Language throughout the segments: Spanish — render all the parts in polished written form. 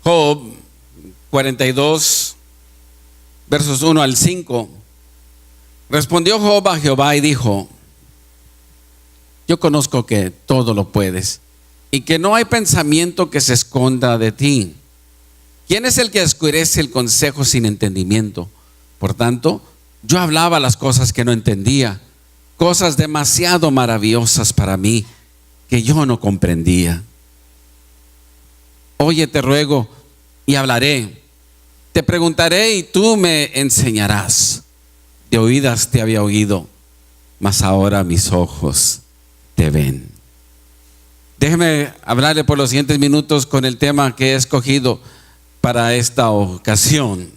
Job 42, versos 1 al 5. Respondió Job a Jehová y dijo: yo conozco que todo lo puedes y que no hay pensamiento que se esconda de ti. ¿Quién es el que oscurece el consejo sin entendimiento? Por tanto, yo hablaba las cosas que no entendía, cosas demasiado maravillosas para mí que yo no comprendía. Oye, te ruego y hablaré, te preguntaré y tú me enseñarás. De oídas te había oído, mas ahora mis ojos te ven. Déjeme hablarle por los siguientes minutos con el tema que he escogido para esta ocasión.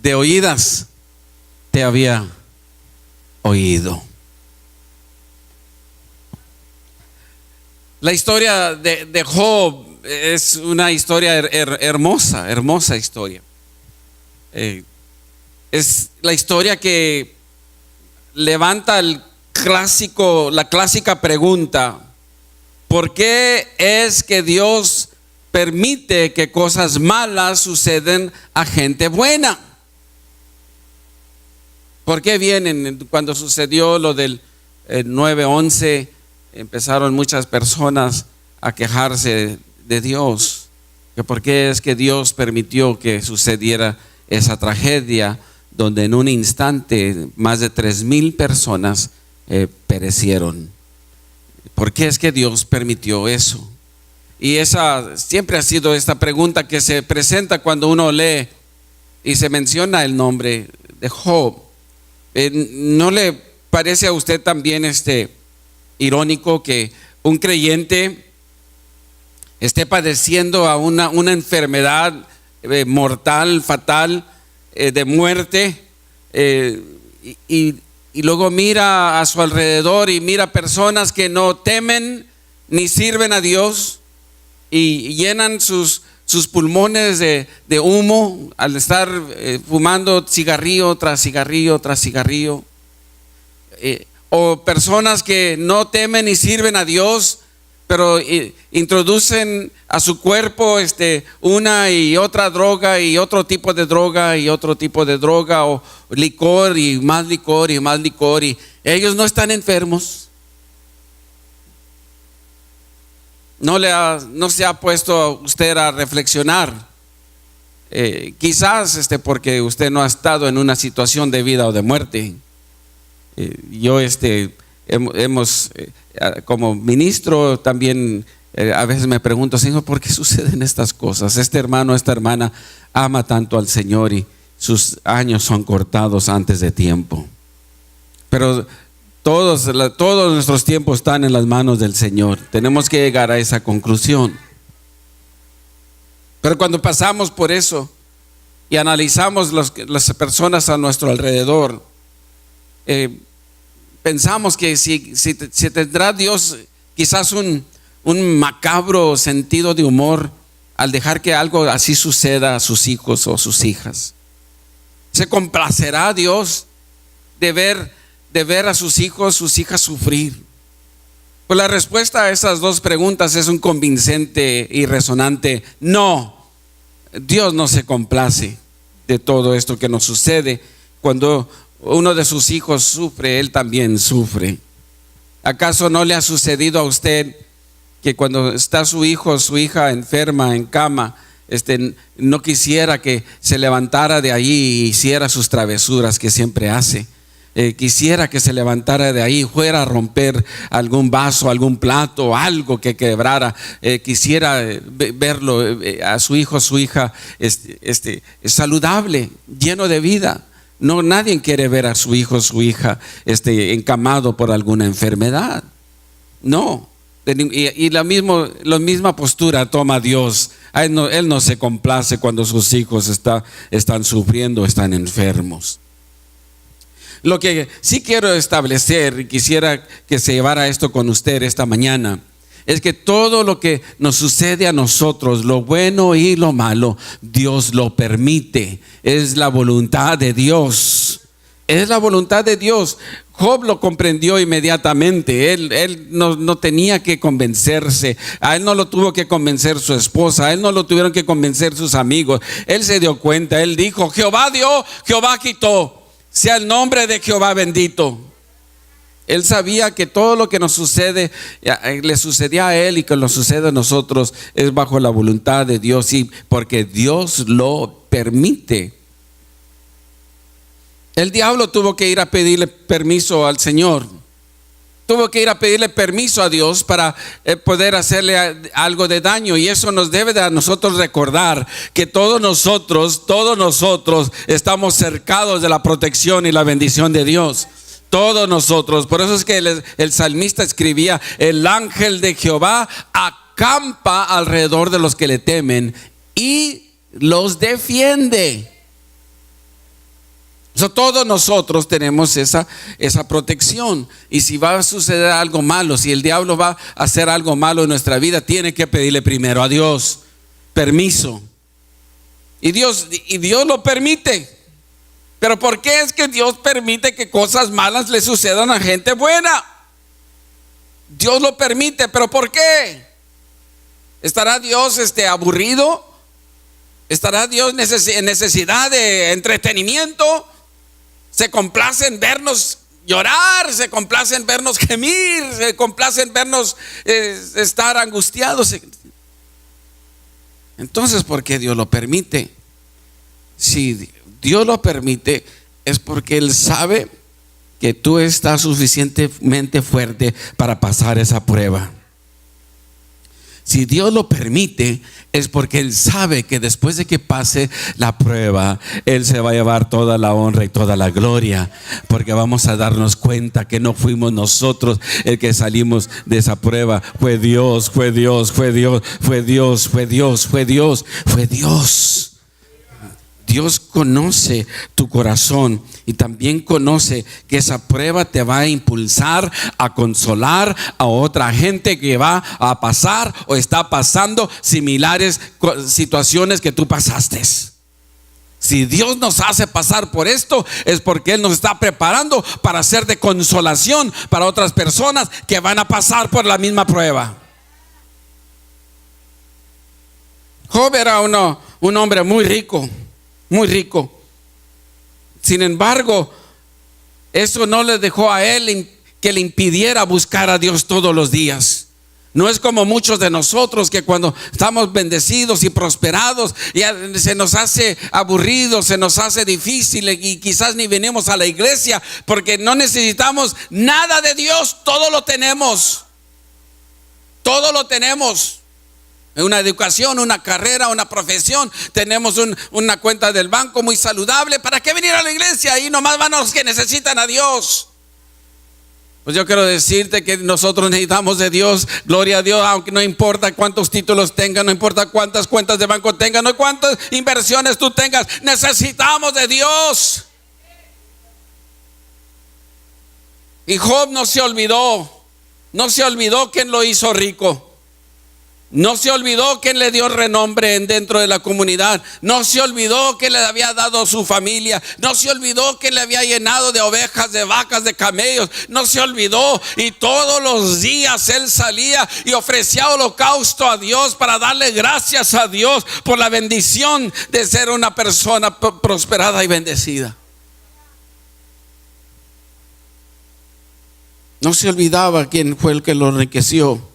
De oídas te había oído. La historia de Job es una historia hermosa historia. Es la historia que levanta la clásica pregunta: ¿por qué es que Dios permite que cosas malas suceden a gente buena? ¿Por qué vienen? Cuando sucedió lo del 9/11, empezaron muchas personas a quejarse de Dios, que por qué es que Dios permitió que sucediera esa tragedia, donde en un instante más de 3,000 personas perecieron. ¿Por qué es que Dios permitió eso? Y esa siempre ha sido esta pregunta que se presenta cuando uno lee y se menciona el nombre de Job. ¿No le parece a usted también irónico que un creyente esté padeciendo a una enfermedad mortal, fatal, de muerte, y luego mira a su alrededor y mira personas que no temen ni sirven a Dios y llenan sus pulmones de humo al estar fumando cigarrillo tras cigarrillo tras cigarrillo? O personas que no temen ni sirven a Dios, pero introducen a su cuerpo una y otra droga y otro tipo de droga y otro tipo de droga, o licor y más licor y más licor, y ellos no están enfermos. No se ha puesto usted a reflexionar, quizás porque usted no ha estado en una situación de vida o de muerte. Yo hemos como ministro también a veces me pregunto: Señor, ¿por qué suceden estas cosas? Este hermano, esta hermana ama tanto al Señor y sus años son cortados antes de tiempo. Pero todos nuestros tiempos están en las manos del Señor. Tenemos que llegar a esa conclusión. Pero cuando pasamos por eso y analizamos las personas a nuestro alrededor, pensamos que si tendrá Dios quizás un macabro sentido de humor al dejar que algo así suceda a sus hijos o sus hijas. ¿Se complacerá Dios de ver a sus hijos, sus hijas sufrir? Pues la respuesta a esas dos preguntas es un convincente y resonante no. Dios no se complace de todo esto que nos sucede. Cuando uno de sus hijos sufre, Él también sufre. ¿Acaso no le ha sucedido a usted que cuando está su hijo o su hija enferma en cama, no quisiera que se levantara de ahí y hiciera sus travesuras que siempre hace? Quisiera que se levantara de ahí, fuera a romper algún vaso, algún plato, algo que quebrara. Quisiera verlo a su hijo o su hija saludable, lleno de vida. No, nadie quiere ver a su hijo o su hija encamado por alguna enfermedad. No. Y la misma postura toma Dios. Él no se complace cuando sus hijos están sufriendo, están enfermos. Lo que sí quiero establecer, y quisiera que se llevara esto con usted esta mañana, es que todo lo que nos sucede a nosotros, lo bueno y lo malo, Dios lo permite. Es la voluntad de Dios. Es la voluntad de Dios. Job lo comprendió inmediatamente. Él no tenía que convencerse. A él no lo tuvo que convencer su esposa. A él no lo tuvieron que convencer sus amigos. Él se dio cuenta. Él dijo: Jehová dio, Jehová quitó. Sea el nombre de Jehová bendito. Él sabía que todo lo que nos sucede, le sucedía a él y que nos sucede a nosotros, es bajo la voluntad de Dios, y porque Dios lo permite. El diablo tuvo que ir a pedirle permiso al Señor. Tuvo que ir a pedirle permiso a Dios para poder hacerle algo de daño. Y eso nos debe de a nosotros recordar que todos nosotros estamos cercados de la protección y la bendición de Dios. Todos nosotros. Por eso es que el salmista escribía: el ángel de Jehová acampa alrededor de los que le temen y los defiende. Todos nosotros tenemos esa protección. Y si va a suceder algo malo, si el diablo va a hacer algo malo en nuestra vida, tiene que pedirle primero a Dios permiso. Y Dios lo permite. Pero ¿por qué es que Dios permite que cosas malas le sucedan a gente buena? Dios lo permite, pero ¿por qué? ¿Estará Dios aburrido? ¿Estará Dios en necesidad de entretenimiento? Se complace en vernos llorar, se complace en vernos gemir, se complace en vernos estar angustiados. Entonces, ¿por qué Dios lo permite? Si Dios lo permite, es porque Él sabe que tú estás suficientemente fuerte para pasar esa prueba. Si Dios lo permite, es porque Él sabe que después de que pase la prueba, Él se va a llevar toda la honra y toda la gloria, porque vamos a darnos cuenta que no fuimos nosotros el que salimos de esa prueba. Fue Dios, fue Dios, fue Dios, fue Dios, fue Dios, fue Dios, fue Dios. Dios conoce tu corazón y también conoce que esa prueba te va a impulsar a consolar a otra gente que va a pasar o está pasando similares situaciones que tú pasaste. Si Dios nos hace pasar por esto, es porque Él nos está preparando para ser de consolación para otras personas que van a pasar por la misma prueba. Job era un hombre muy rico. Muy rico. Sin embargo, eso no le dejó a él que le impidiera buscar a Dios todos los días. No es como muchos de nosotros que cuando estamos bendecidos y prosperados, ya se nos hace aburrido, se nos hace difícil y quizás ni venimos a la iglesia porque no necesitamos nada de Dios. Todo lo tenemos. Todo lo tenemos. Una educación, una carrera, una profesión. Tenemos una cuenta del banco muy saludable. ¿Para qué venir a la iglesia? Ahí nomás van los que necesitan a Dios. Pues yo quiero decirte que nosotros necesitamos de Dios. Gloria a Dios, aunque no importa cuántos títulos tengas, no importa cuántas cuentas de banco tengas, no importa cuántas inversiones tú tengas, necesitamos de Dios. Y Job no se olvidó quién lo hizo rico. No se olvidó que le dio renombre dentro de la comunidad. No se olvidó que le había dado a su familia. No se olvidó que le había llenado de ovejas, de vacas, de camellos. No se olvidó. Y todos los días él salía y ofrecía holocausto a Dios para darle gracias a Dios por la bendición de ser una persona prosperada y bendecida. No se olvidaba quién fue el que lo enriqueció.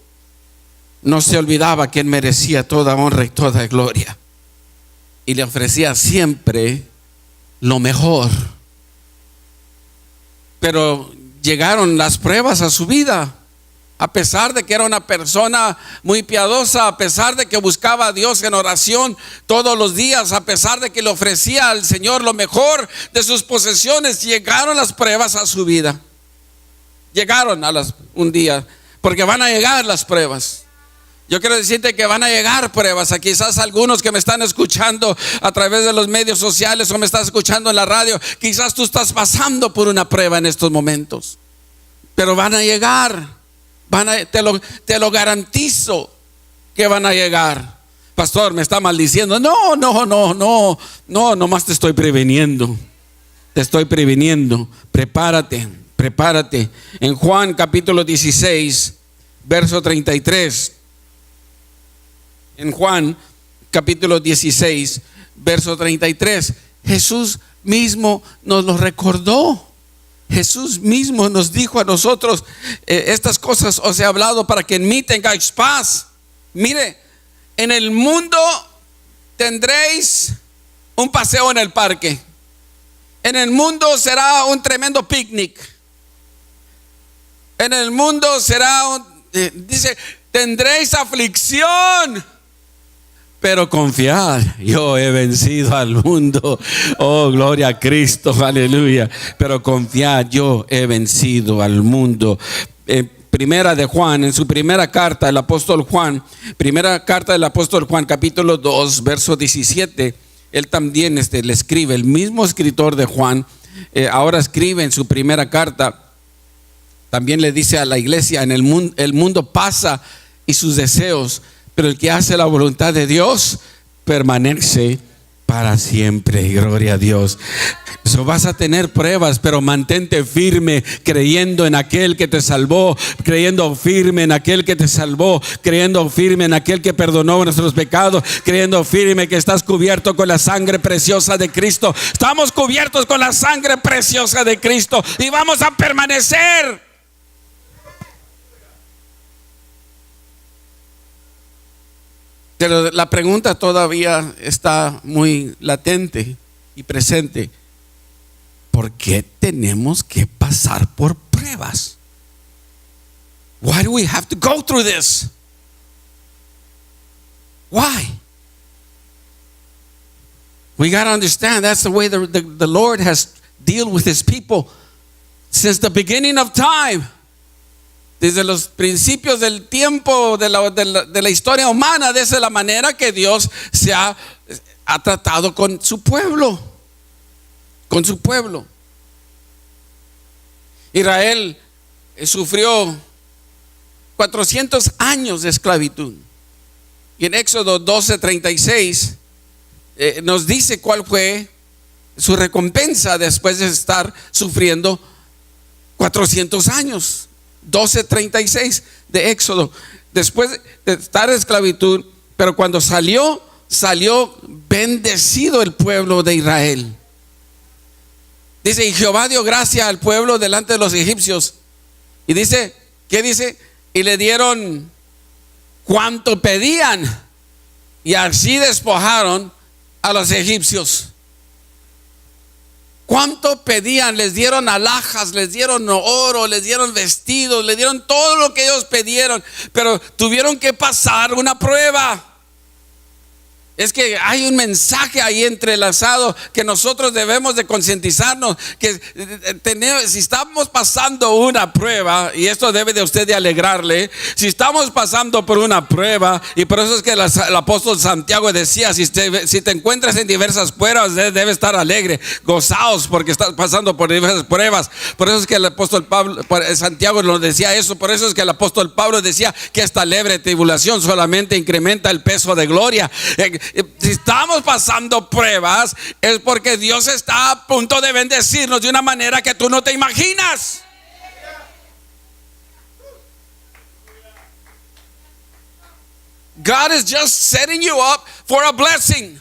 No se olvidaba quién merecía toda honra y toda gloria. Y le ofrecía siempre lo mejor. Pero llegaron las pruebas a su vida. A pesar de que era una persona muy piadosa, a pesar de que buscaba a Dios en oración todos los días, a pesar de que le ofrecía al Señor lo mejor de sus posesiones, llegaron las pruebas a su vida. Llegaron un día, porque van a llegar las pruebas. Yo quiero decirte que van a llegar pruebas. A quizás algunos que me están escuchando a través de los medios sociales o me estás escuchando en la radio, quizás tú estás pasando por una prueba en estos momentos. Pero van a llegar. Te lo garantizo que van a llegar. Pastor, me está maldiciendo. No, nomás te estoy previniendo. Te estoy previniendo. Prepárate Prepárate. En Juan capítulo 16, verso 33. En Juan capítulo 16, verso 33. Jesús mismo nos lo recordó. Jesús mismo nos dijo a nosotros, estas cosas os he hablado para que en mí tengáis paz. Mire, en el mundo tendréis un paseo en el parque. En el mundo será un tremendo picnic. En el mundo será dice, tendréis aflicción. Pero confiad, yo he vencido al mundo. Oh, gloria a Cristo, aleluya. Pero confiad, yo he vencido al mundo. Primera de Juan, en su primera carta, el apóstol Juan, primera carta del apóstol Juan, capítulo 2, verso 17, él también le escribe, el mismo escritor de Juan, ahora escribe en su primera carta, también le dice a la iglesia, el mundo pasa y sus deseos, pero el que hace la voluntad de Dios permanece para siempre. Gloria a Dios. So, vas a tener pruebas, pero mantente firme, creyendo en aquel que te salvó, creyendo firme en aquel que te salvó, creyendo firme en aquel que perdonó nuestros pecados, creyendo firme que estás cubierto con la sangre preciosa de Cristo. Estamos cubiertos con la sangre preciosa de Cristo y vamos a permanecer. Pero la pregunta todavía está muy latente y presente. ¿Por qué tenemos que pasar por pruebas? Why do we have to go through this? Why? We got to understand that's the way the Lord has dealt with His people since the beginning of time. Desde los principios del tiempo de la historia humana, de esa la manera que Dios ha tratado con su pueblo. Con su pueblo. Israel sufrió 400 años de esclavitud. Y en Éxodo 12:36 nos dice cuál fue su recompensa después de estar sufriendo 400 años. 12:36 de Éxodo. Después de estar en esclavitud, pero cuando salió bendecido el pueblo de Israel. Dice, y Jehová dio gracia al pueblo delante de los egipcios. Y dice, ¿qué dice? Y le dieron cuanto pedían, y así despojaron a los egipcios. ¿Cuánto pedían? Les dieron alhajas, les dieron oro, les dieron vestidos, les dieron todo lo que ellos pidieron, pero tuvieron que pasar una prueba. Es que hay un mensaje ahí entrelazado que nosotros debemos de concientizarnos que si estamos pasando una prueba, y esto debe de usted de alegrarle, si estamos pasando por una prueba, y por eso es que el apóstol Santiago decía, si te encuentras en diversas pruebas, debe estar alegre, gozaos porque estás pasando por diversas pruebas. Por eso es que el apóstol Santiago nos decía eso. Por eso es que el apóstol Pablo decía que esta leve tribulación solamente incrementa el peso de gloria. Si estamos pasando pruebas, es porque Dios está a punto de bendecirnos de una manera que tú no te imaginas. God is just setting you up for a blessing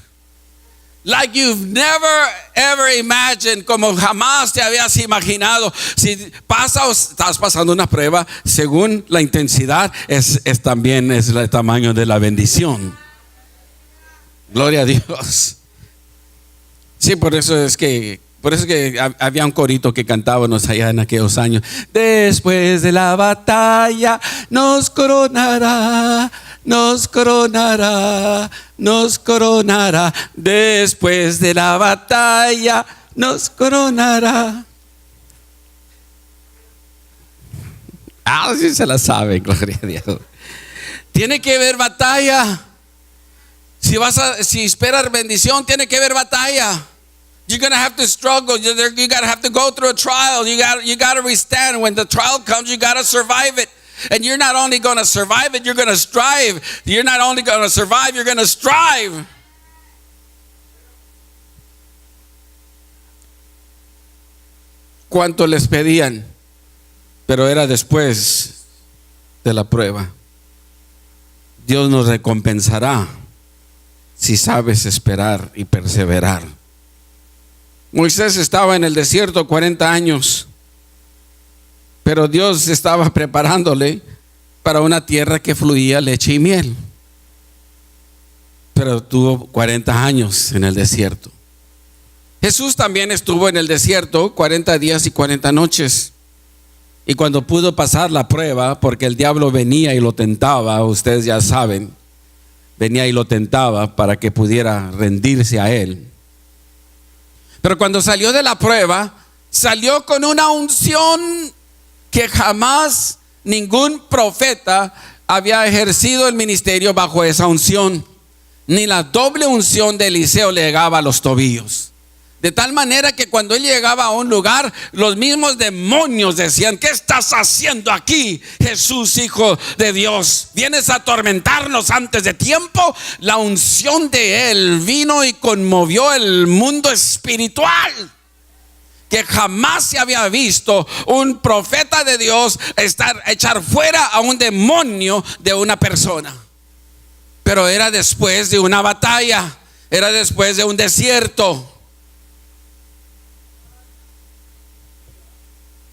like you've never ever imagined, como jamás te habías imaginado. Si estás pasando una prueba, según la intensidad es también es el tamaño de la bendición. Gloria a Dios. Sí, por eso es que había un corito que cantábamos allá en aquellos años. Después de la batalla nos coronará, nos coronará, nos coronará. Después de la batalla nos coronará. Sí se la sabe, gloria a Dios. Tiene que haber batalla. Si esperas bendición, tiene que haber batalla. You're going to have to struggle. You got to have to go through a trial. You got to withstand. When the trial comes, you got to survive it. And you're not only going to survive it, you're going to strive. You're not only going to survive, you're going to strive. ¿Cuánto les pedían? pero era después de la prueba. Dios nos recompensará si sabes esperar y perseverar. Moisés estaba en el desierto 40 años, pero Dios estaba preparándole para una tierra que fluía leche y miel. Pero tuvo 40 años en el desierto. Jesús también estuvo en el desierto 40 días y 40 noches. Y cuando pudo pasar la prueba, porque el diablo venía y lo tentaba, ustedes ya saben, venía y lo tentaba para que pudiera rendirse a él. Pero cuando salió de la prueba, salió con una unción que jamás ningún profeta había ejercido el ministerio bajo esa unción. Ni la doble unción de Eliseo le llegaba a los tobillos. De tal manera que cuando él llegaba a un lugar, los mismos demonios decían: ¿qué estás haciendo aquí, Jesús, Hijo de Dios? ¿Vienes a atormentarnos antes de tiempo? La unción de él vino y conmovió el mundo espiritual, que jamás se había visto un profeta de Dios echar fuera a un demonio de una persona. Pero era después de una batalla, era después de un desierto.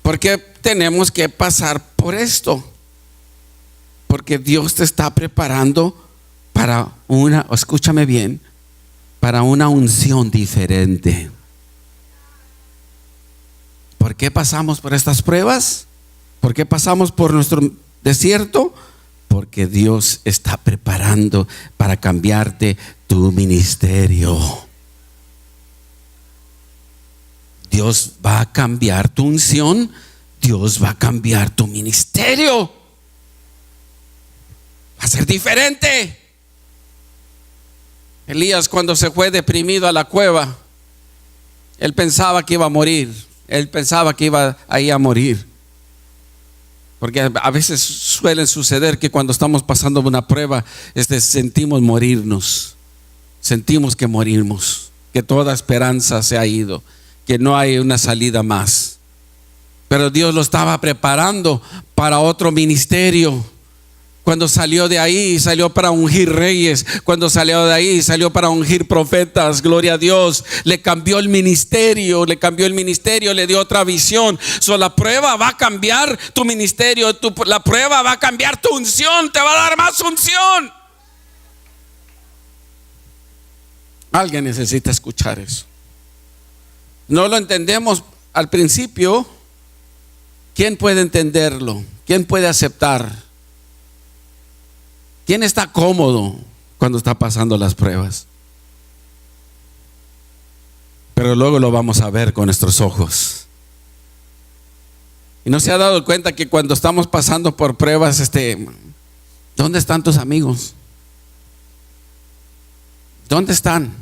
¿Por qué tenemos que pasar por esto? Porque Dios te está preparando para escúchame bien, para una unción diferente. ¿Por qué pasamos por estas pruebas? ¿Por qué pasamos por nuestro desierto? Porque Dios está preparando para cambiarte tu ministerio. Dios va a cambiar tu unción. Dios va a cambiar tu ministerio. Va a ser diferente. Elías, cuando se fue deprimido a la cueva, él pensaba que iba a morir. Él pensaba que iba ahí a morir. Porque a veces suele suceder que cuando estamos pasando una prueba, sentimos morirnos. Sentimos que morimos, que toda esperanza se ha ido, que no hay una salida más. Pero Dios lo estaba preparando para otro ministerio. Cuando salió de ahí, salió para ungir reyes. Cuando salió de ahí, salió para ungir profetas. Gloria a Dios. Le cambió el ministerio, le dio otra visión. La prueba va a cambiar tu ministerio. La prueba va a cambiar tu unción. Te va a dar más unción. Alguien necesita escuchar eso. No lo entendemos al principio. ¿Quién puede entenderlo? ¿Quién puede aceptar? ¿Quién está cómodo cuando está pasando las pruebas? Pero luego lo vamos a ver con nuestros ojos. Y no se ha dado cuenta que cuando estamos pasando por pruebas, ¿dónde están tus amigos? ¿Dónde están?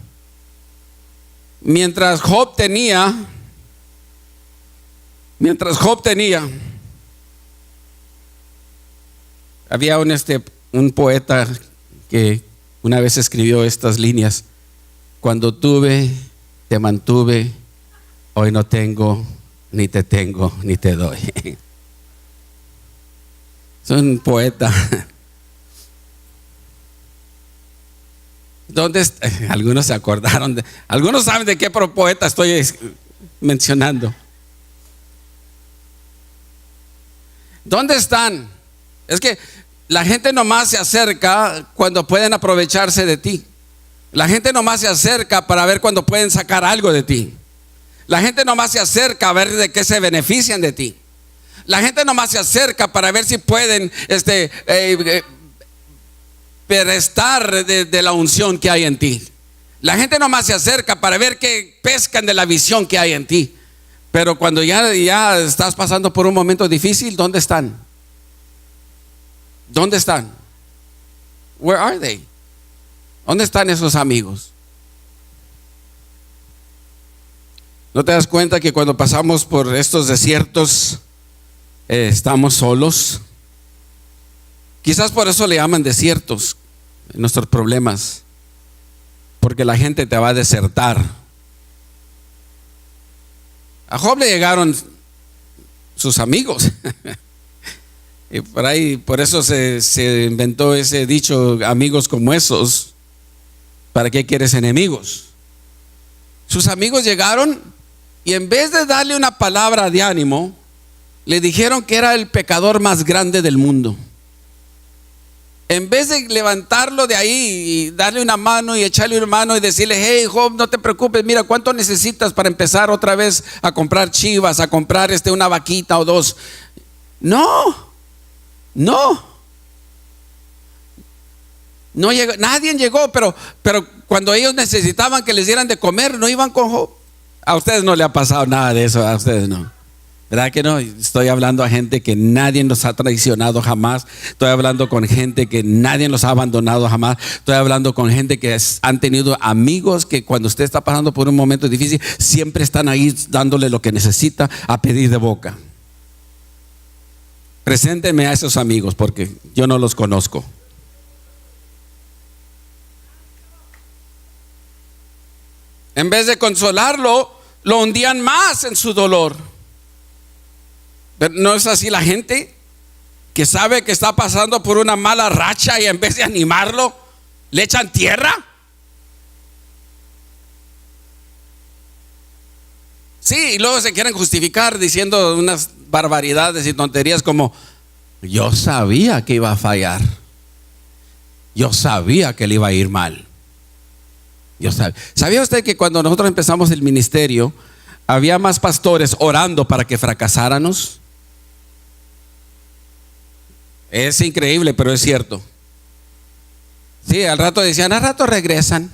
Mientras Job tenía, había un poeta que una vez escribió estas líneas: cuando tuve, te mantuve, hoy no tengo, ni te tengo, ni te doy. Es un poeta. Algunos se acordaron algunos saben de qué poeta estoy mencionando. ¿Dónde están? Es que la gente nomás se acerca cuando pueden aprovecharse de ti. La gente nomás se acerca para ver cuando pueden sacar algo de ti. La gente nomás se acerca a ver de qué se benefician de ti. La gente nomás se acerca para ver si pueden prestar de la unción que hay en ti. La gente nomás se acerca para ver qué pescan de la visión que hay en ti. Pero cuando ya estás pasando por un momento difícil, ¿dónde están? ¿Dónde están? Where are they? ¿Dónde están esos amigos? ¿No te das cuenta que cuando pasamos por estos desiertos estamos solos? Quizás por eso le llaman desiertos nuestros problemas, porque la gente te va a desertar. A Job le llegaron sus amigos. Y por ahí, por eso se inventó ese dicho, amigos como esos, ¿para qué quieres enemigos? Sus amigos llegaron y en vez de darle una palabra de ánimo, le dijeron que era el pecador más grande del mundo. En vez de levantarlo de ahí y darle una mano y echarle una mano y decirle, hey Job, no te preocupes, mira cuánto necesitas para empezar otra vez a comprar chivas, a comprar una vaquita o dos. No llegó, nadie llegó, pero cuando ellos necesitaban que les dieran de comer, no iban con Job. A ustedes no le ha pasado nada de eso, a ustedes no. ¿Verdad que no? Estoy hablando a gente que nadie los ha traicionado jamás. Estoy hablando con gente que nadie los ha abandonado jamás. Estoy hablando con gente que han tenido amigos que cuando usted está pasando por un momento difícil, siempre están ahí dándole lo que necesita a pedir de boca. Preséntenme a esos amigos porque yo no los conozco. En vez de consolarlo, lo hundían más en su dolor. Pero no es así la gente que sabe que está pasando por una mala racha y en vez de animarlo, le echan tierra. Sí, y luego se quieren justificar diciendo unas barbaridades y tonterías como: yo sabía que iba a fallar, yo sabía que le iba a ir mal. ¿Sabía usted que cuando nosotros empezamos el ministerio había más pastores orando para que fracasáramos? Es increíble, pero es cierto. Sí, al rato decían, al rato regresan.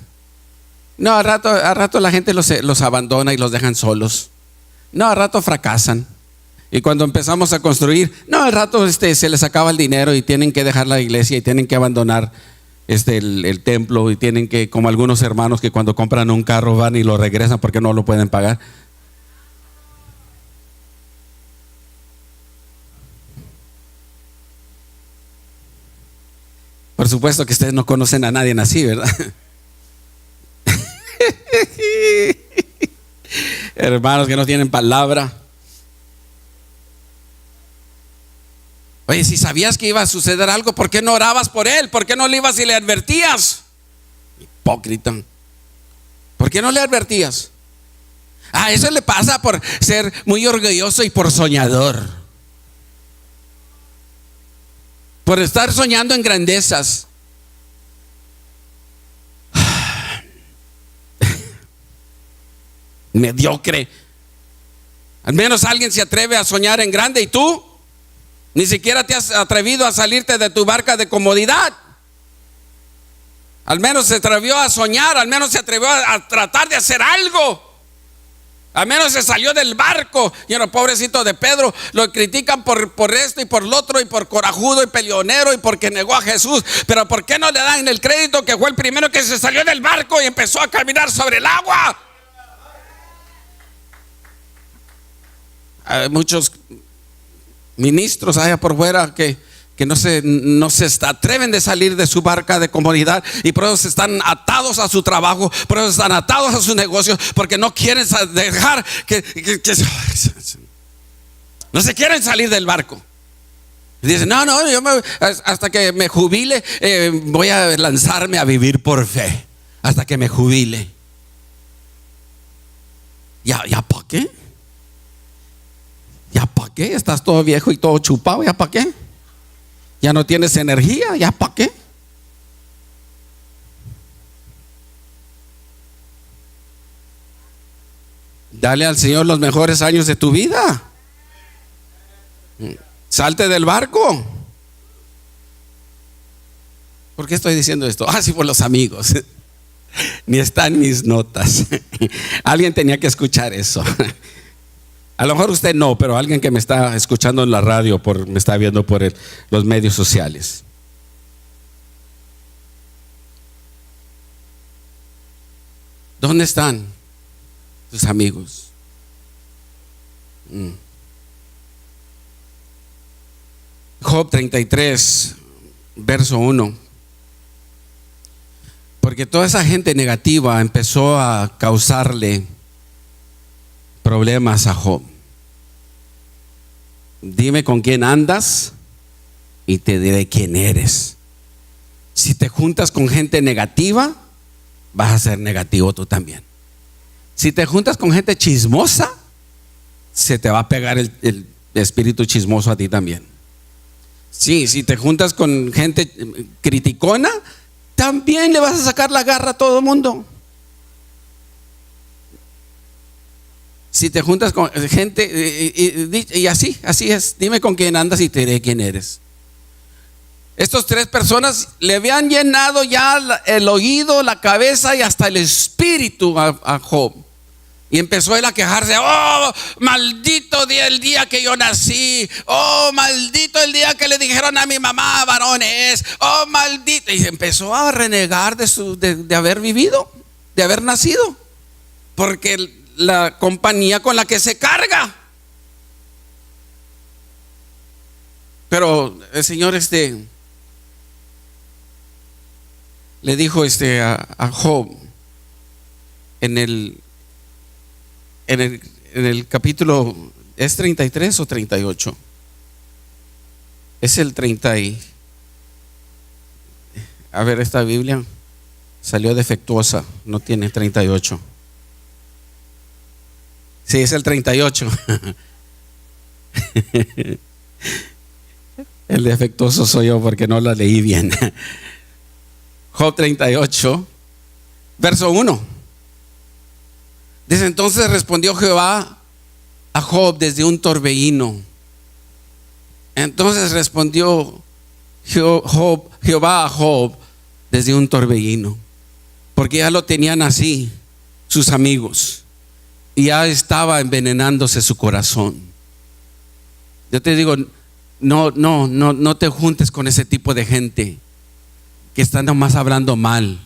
No, al rato la gente los abandona y los dejan solos. No, al rato fracasan. Y cuando empezamos a construir, no, al rato se les acaba el dinero y tienen que dejar la iglesia y tienen que abandonar el templo, y tienen que, como algunos hermanos que cuando compran un carro van y lo regresan porque no lo pueden pagar. Por supuesto que ustedes no conocen a nadie así, ¿verdad? Hermanos que no tienen palabra. Oye, si sabías que iba a suceder algo, ¿por qué no orabas por él? ¿Por qué no le ibas y le advertías? Hipócrita. ¿Por qué no le advertías? Eso le pasa por ser muy orgulloso y por soñador. Por estar soñando en grandezas. Mediocre. Al menos alguien se atreve a soñar en grande, y tú ni siquiera te has atrevido a salirte de tu barca de comodidad. Al menos se atrevió a soñar, al menos se atrevió a tratar de hacer algo. Al menos se salió del barco. Y el pobrecito de Pedro lo critican por esto y por lo otro, y por corajudo y peleonero y porque negó a Jesús. Pero ¿por qué no le dan el crédito que fue el primero que se salió del barco y empezó a caminar sobre el agua? Hay muchos ministros allá por fuera que no se atreven de salir de su barca de comodidad, y por eso están atados a su trabajo, por eso están atados a sus negocios, porque no quieren dejar que no se quieren salir del barco. Y dicen, no, yo hasta que me jubile voy a lanzarme a vivir por fe, hasta que me jubile. ¿Ya para qué? ¿Ya para qué? Estás todo viejo y todo chupado, ¿ya para qué? Ya no tienes energía, ¿ya para qué? Dale al Señor los mejores años de tu vida. Salte del barco. ¿Por qué estoy diciendo esto? Sí, por los amigos. Ni está en mis notas. Alguien tenía que escuchar eso. A lo mejor usted no, pero alguien que me está escuchando en la radio, me está viendo por los medios sociales. ¿Dónde están tus amigos? Job 33, verso 1. Porque toda esa gente negativa empezó a causarle problemas a Job. Dime con quién andas y te diré quién eres. Si te juntas con gente negativa, vas a ser negativo tú también. Si te juntas con gente chismosa, se te va a pegar el espíritu chismoso a ti también. Sí, si te juntas con gente criticona, también le vas a sacar la garra a todo el mundo. Si te juntas con gente y así es. Dime con quién andas y te diré quién eres. Estas tres personas le habían llenado ya el oído, la cabeza y hasta el espíritu a Job. Y empezó él a quejarse: oh, maldito día el día que yo nací. Oh, maldito el día que le dijeron a mi mamá varones. Oh, maldito. Y empezó a renegar de haber vivido, de haber nacido. Porque la compañía con la que se carga. Pero el Señor le dijo a Job en el capítulo, ¿es 33 o 38? Es el 30 a ver, esta Biblia salió defectuosa, no tiene 38. Sí, es el 38. El defectuoso soy yo porque no la leí bien. Job 38, verso 1. Dice: entonces respondió Jehová a Job desde un torbellino. Entonces respondió Jehová a Job desde un torbellino, porque ya lo tenían así sus amigos y ya estaba envenenándose su corazón. Yo te digo, no te juntes con ese tipo de gente que están nomás hablando mal.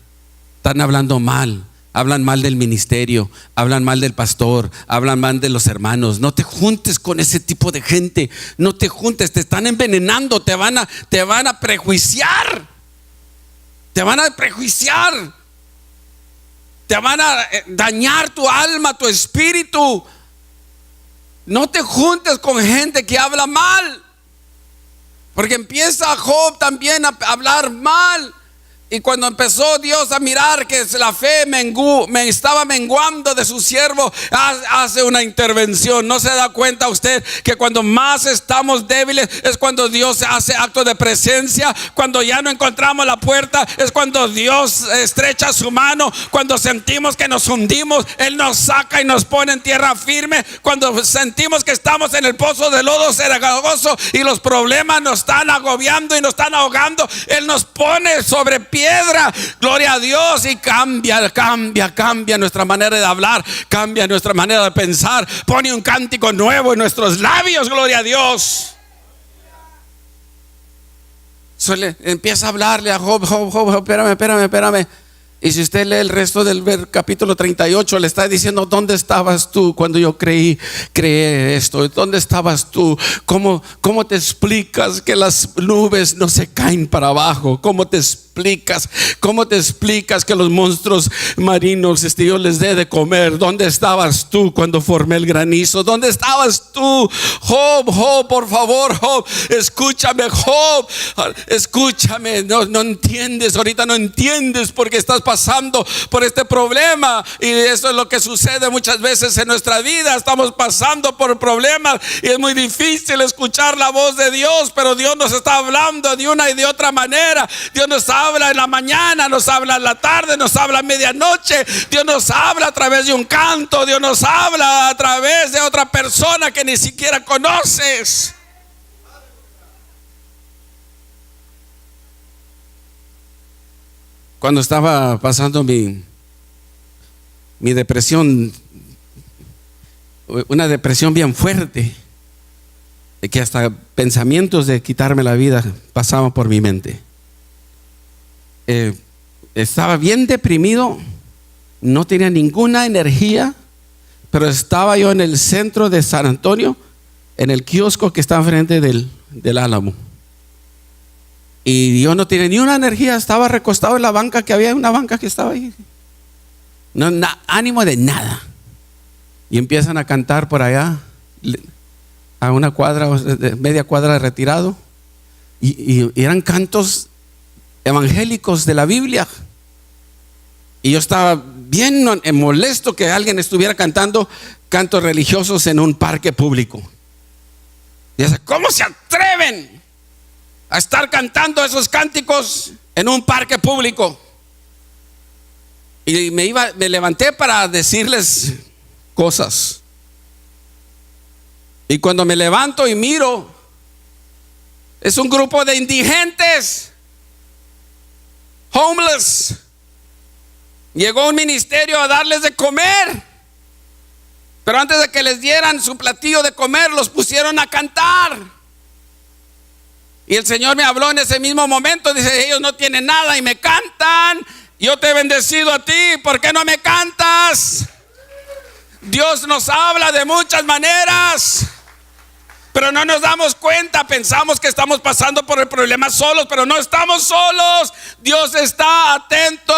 Están hablando mal. Hablan mal del ministerio, hablan mal del pastor, hablan mal de los hermanos. No te juntes con ese tipo de gente. No te juntes, te están envenenando, te van a prejuiciar. Te van a prejuiciar. Te van a dañar tu alma, tu espíritu. No te juntes con gente que habla mal, porque empieza Job también a hablar mal. Y cuando empezó Dios a mirar que la fe me estaba menguando de su siervo, hace una intervención. ¿No se da cuenta usted que cuando más estamos débiles es cuando Dios hace acto de presencia? Cuando ya no encontramos la puerta es cuando Dios estrecha su mano. Cuando sentimos que nos hundimos, Él nos saca y nos pone en tierra firme. Cuando sentimos que estamos en el pozo de lodo cenagoso y los problemas nos están agobiando y nos están ahogando, Él nos pone sobre piedra, gloria a Dios, y cambia nuestra manera de hablar, cambia nuestra manera de pensar, pone un cántico nuevo en nuestros labios, gloria a Dios. Empieza a hablarle a Job: espérame. Y si usted lee el resto del capítulo 38, le está diciendo: ¿dónde estabas tú cuando yo creé esto? ¿Dónde estabas tú? ¿Cómo te explicas que las nubes no se caen para abajo? ¿Cómo te explicas que los monstruos marinos yo les dé de comer? ¿Dónde estabas tú cuando formé el granizo? ¿Dónde estabas tú? Job, por favor, Job, escúchame, Job, escúchame. No entiendes, ahorita no entiendes porque estás pasando por este problema. Y eso es lo que sucede muchas veces en nuestra vida. Estamos pasando por problemas y es muy difícil escuchar la voz de Dios, pero Dios nos está hablando de una y de otra manera. Dios nos habla en la mañana, nos habla en la tarde, nos habla a medianoche. Dios nos habla a través de un canto. Dios nos habla a través de otra persona que ni siquiera conoces. Cuando estaba pasando mi depresión, una depresión bien fuerte, de que hasta pensamientos de quitarme la vida pasaban por mi mente. Estaba bien deprimido, no tenía ninguna energía, pero estaba yo en el centro de San Antonio, en el kiosco que está enfrente del Álamo. Y yo no tenía ni una energía, estaba recostado en la banca, que había una banca que estaba ahí. Ánimo de nada. Y empiezan a cantar por allá: a una cuadra, media cuadra retirado, y eran cantos evangélicos de la Biblia. Y yo estaba bien molesto que alguien estuviera cantando cantos religiosos en un parque público. Y dice, ¿cómo se atreven a estar cantando esos cánticos en un parque público? Y me levanté para decirles cosas. Y cuando me levanto y miro, es un grupo de indigentes, homeless. Llegó un ministerio a darles de comer, pero antes de que les dieran su platillo de comer, los pusieron a cantar. Y el Señor me habló en ese mismo momento. Dice, ellos no tienen nada y me cantan. Yo te he bendecido a ti, ¿por qué no me cantas? Dios nos habla de muchas maneras, pero no nos damos cuenta. Pensamos que estamos pasando por el problema solos, pero no estamos solos. Dios está atento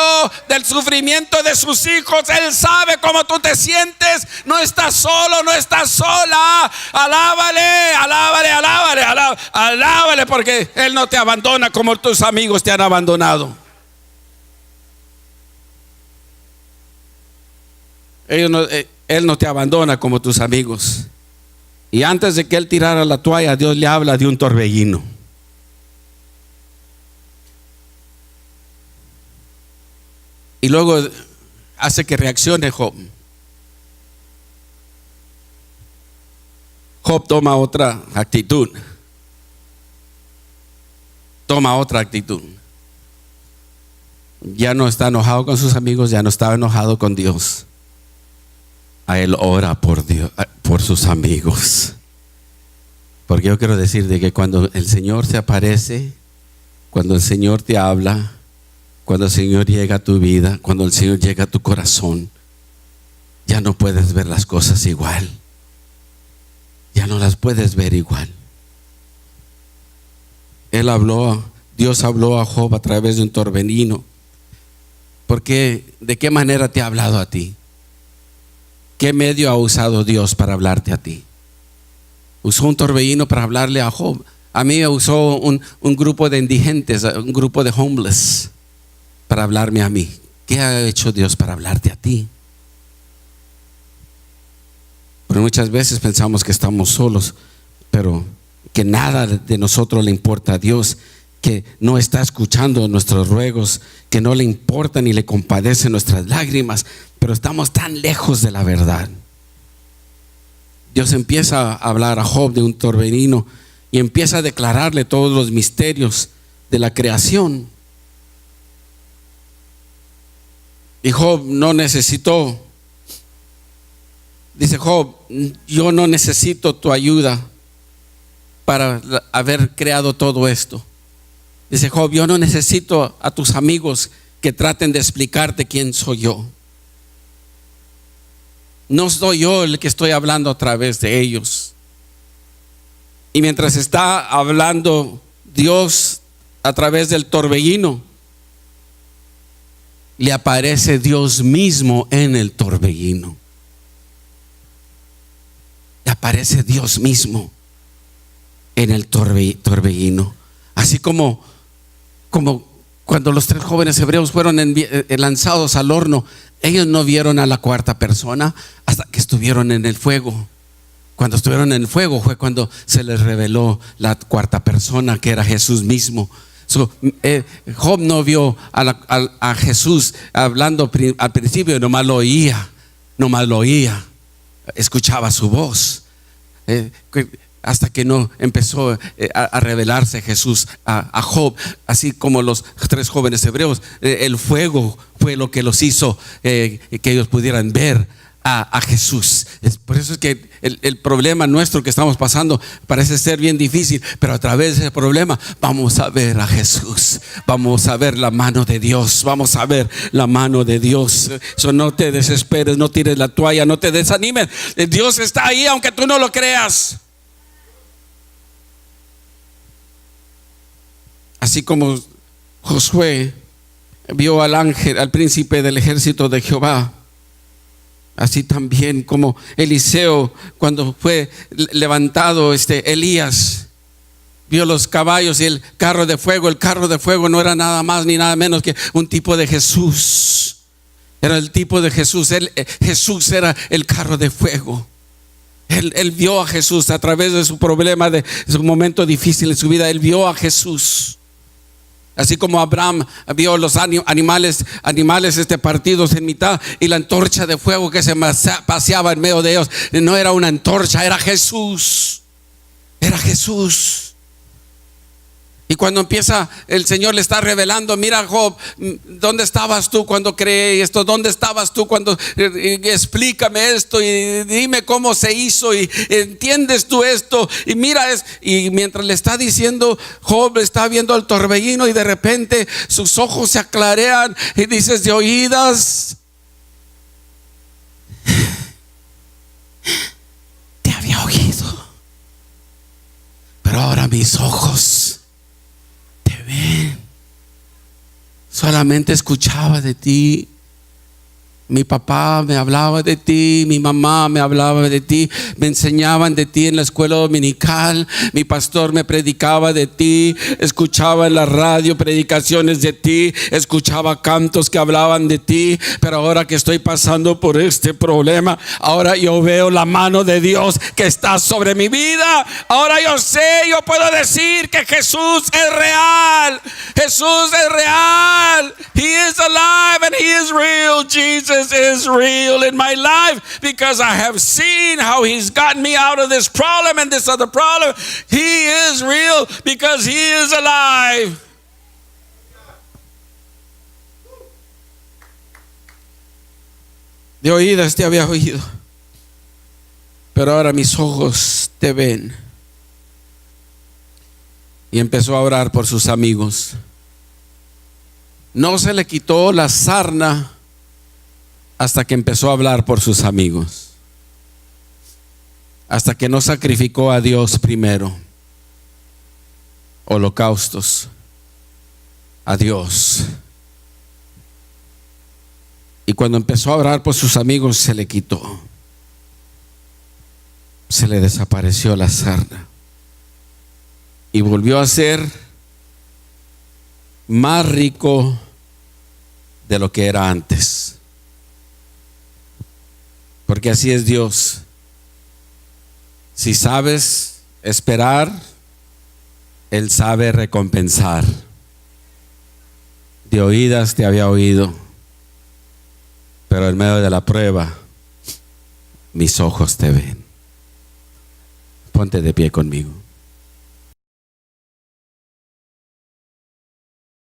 del sufrimiento de sus hijos. Él sabe cómo tú te sientes. No estás solo, no estás sola. Alábale, alábale, alábale, alábale, alábale, porque Él no te abandona como tus amigos te han abandonado. Él no te abandona como tus amigos. Y antes de que él tirara la toalla, Dios le habla de un torbellino. Y luego hace que reaccione Job. Job toma otra actitud. Toma otra actitud. Ya no está enojado con sus amigos, ya no estaba enojado con Dios. A él ora por Dios, por sus amigos. Porque yo quiero decir de que cuando el Señor se aparece, cuando el Señor te habla, cuando el Señor llega a tu vida, cuando el Señor llega a tu corazón, ya no puedes ver las cosas igual. Ya no las puedes ver igual. Dios habló a Job a través de un torbellino. Porque ¿de qué manera te ha hablado a ti? ¿Qué medio ha usado Dios para hablarte a ti? Usó un torbellino para hablarle a Job. A mí me usó un grupo de indigentes, un grupo de homeless para hablarme a mí. ¿Qué ha hecho Dios para hablarte a ti? Pero muchas veces pensamos que estamos solos, pero que nada de nosotros le importa a Dios, que no está escuchando nuestros ruegos, que no le importa ni le compadece nuestras lágrimas, pero estamos tan lejos de la verdad. Dios empieza a hablar a Job de un torbellino y empieza a declararle todos los misterios de la creación. Y Job no necesitó. Dice Job, yo no necesito tu ayuda para haber creado todo esto. Dice Job, yo no necesito a tus amigos que traten de explicarte quién soy yo. No soy yo el que estoy hablando a través de ellos. Y mientras está hablando Dios a través del torbellino, le aparece Dios mismo en el torbellino. Le aparece Dios mismo en el torbellino. Así como cuando los 3 jóvenes hebreos fueron lanzados al horno, ellos no vieron a la cuarta persona hasta que estuvieron en el fuego. Cuando estuvieron en el fuego fue cuando se les reveló la cuarta persona, que era Jesús mismo. Job no vio a Jesús hablando al principio, nomás lo oía, escuchaba su voz. Hasta que no empezó a revelarse Jesús a Job, así como los 3 jóvenes hebreos. El fuego fue lo que los hizo que ellos pudieran ver a Jesús. Por eso es que el problema nuestro que estamos pasando parece ser bien difícil, pero a través de ese problema vamos a ver a Jesús, vamos a ver la mano de Dios, vamos a ver la mano de Dios. No te desesperes, no tires la toalla, no te desanimes. Dios está ahí aunque tú no lo creas. Así como Josué vio al ángel, al príncipe del ejército de Jehová, Así también como Eliseo, cuando fue levantado Elías, vio los caballos y el carro de fuego. El carro de fuego no era nada más ni nada menos que un tipo de Jesús. Era el tipo de Jesús. Jesús era el carro de fuego. Él vio a Jesús a través de su problema, de su momento difícil en su vida. Él vio a Jesús. Así como Abraham vio los animales partidos en mitad, y la antorcha de fuego que se paseaba en medio de ellos. No era una antorcha, era Jesús. Era Jesús. Y cuando empieza, el Señor le está revelando: mira, Job, ¿dónde estabas tú cuando creé esto? ¿Dónde estabas tú cuando explícame esto y dime cómo se hizo y entiendes tú esto? Y mira, y mientras le está diciendo, Job está viendo al torbellino y de repente sus ojos se aclarean y dices: de oídas te había oído, pero ahora mis ojos te ven. Solamente escuchaba de ti. Mi papá me hablaba de ti, mi mamá me hablaba de ti, me enseñaban de ti en la escuela dominical, mi pastor me predicaba de ti, escuchaba en la radio predicaciones de ti, escuchaba cantos que hablaban de ti. Pero ahora que estoy pasando por este problema, ahora yo veo la mano de Dios que está sobre mi vida. Ahora yo puedo decir que Jesús es real. Jesús es real. He is alive and He is real. Jesus is real in my life, because I have seen how He's gotten me out of this problem and this other problem. He is real because He is alive. De oídas te había oído, pero ahora mis ojos te ven. Y empezó a orar por sus amigos. No se le quitó la sarna hasta que empezó a hablar por sus amigos. Hasta que no sacrificó a Dios primero. Holocaustos a Dios. Y cuando empezó a orar por sus amigos, se le quitó. Se le desapareció la sarna. Y volvió a ser más rico de lo que era antes. Porque así es Dios. Si sabes esperar, Él sabe recompensar. De oídas te había oído, pero en medio de la prueba, mis ojos te ven. Ponte de pie conmigo.